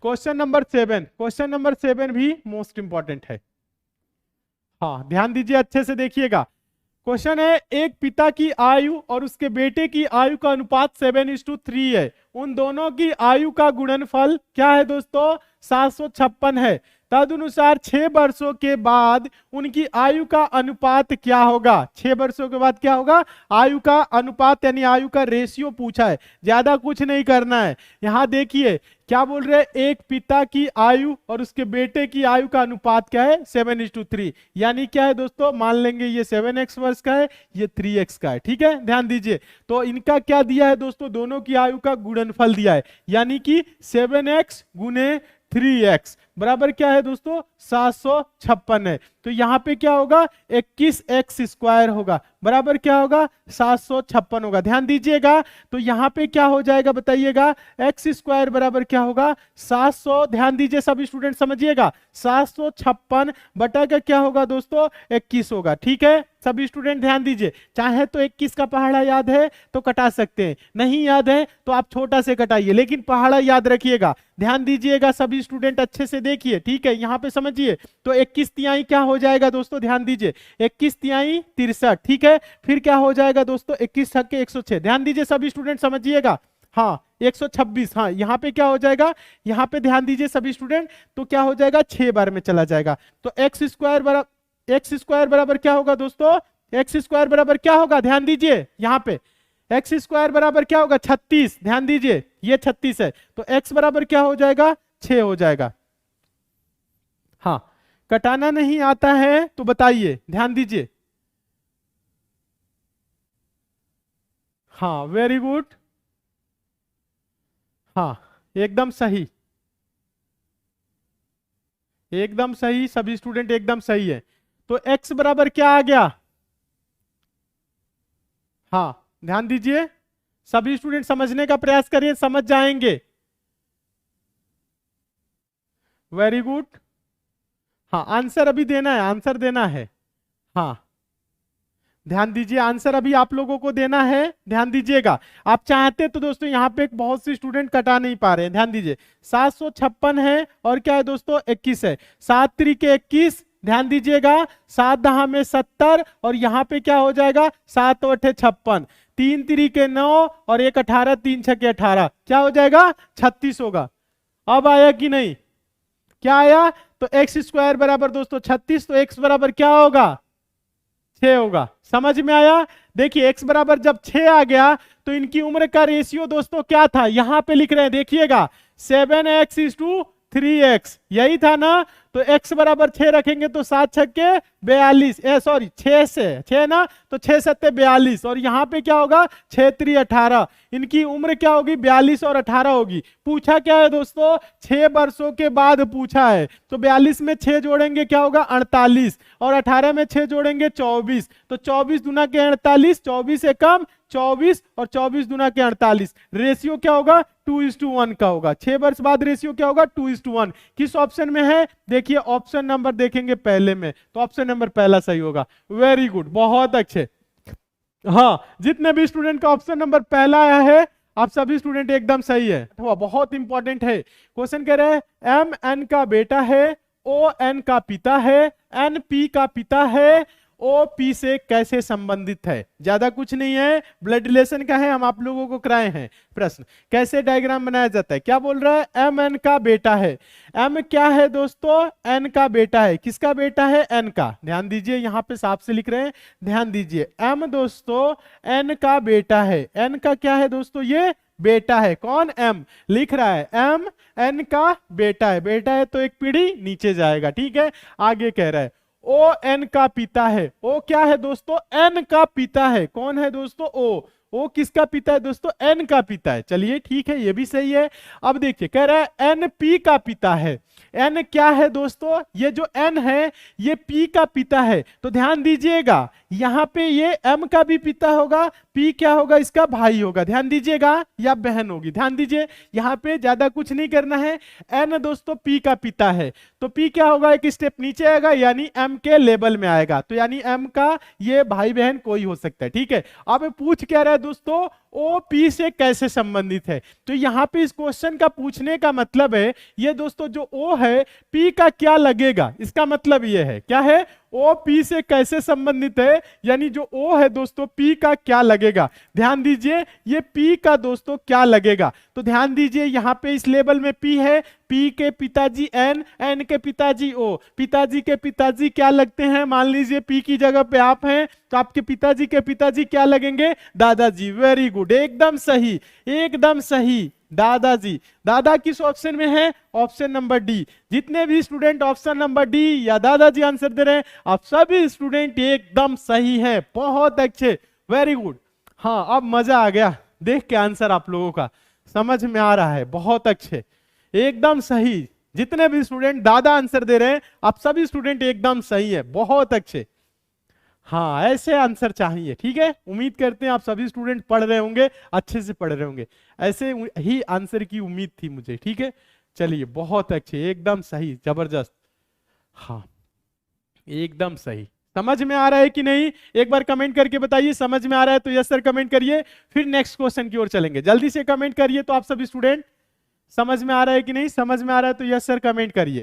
Question number 7 भी most important है। हाँ ध्यान दीजिए, अच्छे से देखिएगा। क्वेश्चन है, एक पिता की आयु और उसके बेटे की आयु का अनुपात 7:3 है। उन दोनों की आयु का गुणनफल क्या है दोस्तों? 756 है। तदनुसार 6 वर्षों के बाद उनकी आयु का अनुपात क्या होगा? 6 वर्षों के बाद क्या होगा? आयु का अनुपात यानी आयु का रेशियो पूछा है, ज्यादा कुछ नहीं करना है। यहां देखिए क्या बोल रहे हैं, एक पिता की आयु और उसके बेटे की आयु का अनुपात क्या है? 7:3। यानी क्या है दोस्तों? मान लेंगे ये 7x वर्ष का है, ये 3x का है। ठीक है, ध्यान दीजिए। तो इनका क्या दिया है दोस्तों? दोनों की आयु का गुणनफल दिया है, यानी कि 7x गुने 3x बराबर क्या है दोस्तों? 756 है। तो यहाँ पे क्या होगा? 21x² होगा, बराबर क्या होगा? 756 होगा। ध्यान दीजिएगा, तो यहाँ पे क्या हो जाएगा बताइएगा? x² बराबर क्या होगा? 700। ध्यान दीजिए सभी स्टूडेंट समझिएगा, 756 बटा का क्या होगा दोस्तों? 21 होगा। ठीक है, सभी स्टूडेंट ध्यान दीजिए। चाहे तो 21 का पहाड़ा याद है तो कटा सकते हैं, नहीं याद है तो आप छोटा से कटाइए, लेकिन पहाड़ा याद रखिएगा। ध्यान दीजिएगा सभी स्टूडेंट, अच्छे से देखिए। ठीक है, यहाँ पे समझिए। तो 21 तिहाई क्या हो जाएगा दोस्तों? ध्यान दीजिए, 21 तिहाई 63। ठीक है, फिर क्या हो जाएगा दोस्तों? 21 छक्के 106। ध्यान दीजिए सभी स्टूडेंट समझिएगा। हाँ 126। हाँ यहाँ पे क्या हो जाएगा? यहाँ पे ध्यान दीजिए सभी स्टूडेंट, तो क्या हो जाएगा? 6 बार में चला जाएगा। तो x² बराबर क्या होगा दोस्तों? x² बराबर क्या होगा? ध्यान दीजिए यहाँ पे x² बराबर क्या होगा? 36। ध्यान दीजिए, ये 36 है, तो x बराबर क्या हो जाएगा? 6 हो जाएगा। हाँ, कटाना नहीं आता है तो बताइए, ध्यान दीजिए। हाँ वेरी गुड, हाँ एकदम सही, एकदम सही, सभी स्टूडेंट एकदम सही है। तो x बराबर क्या आ गया? हाँ ध्यान दीजिए, सभी स्टूडेंट समझने का प्रयास करिए, समझ जाएंगे। Very good. हाँ आंसर अभी देना है, आंसर देना है। हाँ ध्यान दीजिए, आंसर अभी आप लोगों को देना है, ध्यान दीजिएगा। आप चाहते तो दोस्तों यहाँ पे बहुत सी स्टूडेंट कटा नहीं पा रहे हैं, ध्यान दीजिए। 756 है और क्या है दोस्तों? 21 है। 7 त्रिक 21, ध्यान दीजिएगा। 7 दहा में 70 और यहाँ पे क्या हो जाएगा? 7 8 56। 3 त्रिक 9 और 1 18, 3 छके 18, क्या हो जाएगा? 36 होगा। अब आया कि नहीं? क्या आया? तो x² बराबर दोस्तों 36, तो x बराबर क्या होगा? 6 होगा। समझ में आया? देखिए x बराबर जब 6 आ गया तो इनकी उम्र का रेशियो दोस्तों क्या था? यहां पे लिख रहे हैं, देखिएगा 7x:3x, यही था ना। तो x बराबर 6 रखेंगे तो 7 छक्के 42, सॉरी 6 से 6 ना, तो 6 सत्ते 42 और यहाँ पे क्या होगा? 6 त्रि 18। इनकी उम्र क्या होगी? 42 और 18 होगी। पूछा क्या है दोस्तों? 6 वर्षों के बाद पूछा है, तो 42 में 6 जोड़ेंगे क्या होगा? 48 और 18 में 6 जोड़ेंगे 24, तो 24 दूना के 48, 24 एकम 24 और 24 दूना के 48। रेशियो क्या होगा? 2:1 का होगा। 6 वर्ष बाद रेशियो क्या होगा? 2:1। किस ऑप्शन में है? देखिए ऑप्शन नंबर देखेंगे पहले में, तो ऑप्शन नंबर पहला सही होगा। वेरी गुड, बहुत अच्छे। हाँ जितने भी स्टूडेंट का ऑप्शन नंबर पहला आया है, आप सभी स्टूडेंट एकदम सही है। बहुत इंपॉर्टेंट है क्वेश्चन। कह रहे हैं MN का बेटा है, ON का पिता है, NP का पिता है, OP से कैसे संबंधित है? ज्यादा कुछ नहीं है, ब्लड रिलेशन का है, हम आप लोगों को कराए हैं प्रश्न। कैसे डायग्राम बनाया जाता है? क्या बोल रहा है? MN का बेटा है। M क्या है दोस्तों? N का बेटा है। किसका बेटा है? N का। ध्यान दीजिए, यहां पे साफ से लिख रहे हैं, ध्यान दीजिए। M दोस्तों N का बेटा है। N का क्या है दोस्तों? ये बेटा है। कौन? M लिख रहा है, M N का बेटा है। बेटा है तो एक पीढ़ी नीचे जाएगा। ठीक है, आगे कह रहा है ON का पिता है। O क्या है दोस्तों? N का पिता है। कौन है दोस्तों? O किसका पिता है दोस्तों? N का पिता है। चलिए ठीक है, ये भी सही है। अब देखिए कह रहा है NP का पिता है। N क्या है दोस्तों? ये जो N है ये P का पिता है। तो ध्यान दीजिएगा, यहां पे ये M का भी पिता होगा, P क्या होगा? इसका भाई होगा। ध्यान दीजिएगा, या बहन होगी। ध्यान दीजिए, यहां पे ज्यादा कुछ नहीं करना है। N दोस्तों P का पिता है, तो P क्या होगा? एक स्टेप नीचे आएगा, यानी M के लेवल में आएगा। तो यानी M का ये भाई बहन कोई हो सकता है। ठीक है, अब पूछ क्या रहा है दोस्तों? ओ पी से कैसे संबंधित है। तो यहाँ पे इस क्वेश्चन का पूछने का मतलब है ये दोस्तों, जो ओ है पी का क्या लगेगा, इसका मतलब ये है क्या है, ओ पी से कैसे संबंधित है, यानी जो ओ है दोस्तों पी का क्या लगेगा। ध्यान दीजिए ये पी का दोस्तों क्या लगेगा, तो ध्यान दीजिए यहाँ पे इस लेबल में पी है, पी के पिताजी एन, एन के पिताजी ओ, पिताजी के पिताजी क्या लगते हैं, मान लीजिए पी की जगह पे आप हैं तो आपके पिताजी के पिताजी क्या लगेंगे, दादाजी। वेरी गुड, एकदम सही, एकदम सही, दादाजी। दादा किस ऑप्शन में है, ऑप्शन नंबर डी। जितने भी स्टूडेंट ऑप्शन नंबर डी या दादाजी आंसर दे रहे हैं, आप सभी स्टूडेंट एकदम सही हैं, बहुत अच्छे, वेरी गुड। हाँ अब मजा आ गया देख के, आंसर आप लोगों का समझ में आ रहा है, बहुत अच्छे, एकदम सही। जितने भी स्टूडेंट दादा आंसर दे रहे हैं, आप सभी स्टूडेंट एकदम सही है, बहुत अच्छे। हाँ ऐसे आंसर चाहिए, ठीक है। उम्मीद करते हैं आप सभी स्टूडेंट पढ़ रहे होंगे, अच्छे से पढ़ रहे होंगे, ऐसे ही आंसर की उम्मीद थी मुझे, ठीक है। चलिए बहुत अच्छे, एकदम सही, जबरदस्त। हाँ एकदम सही। समझ में आ रहा है कि नहीं, एक बार कमेंट करके बताइए, समझ में आ रहा है तो यस सर कमेंट करिए, फिर नेक्स्ट क्वेश्चन की ओर चलेंगे। जल्दी से कमेंट करिए तो आप सभी स्टूडेंट, समझ में आ रहा है कि नहीं, समझ में आ रहा है तो यस सर कमेंट करिए।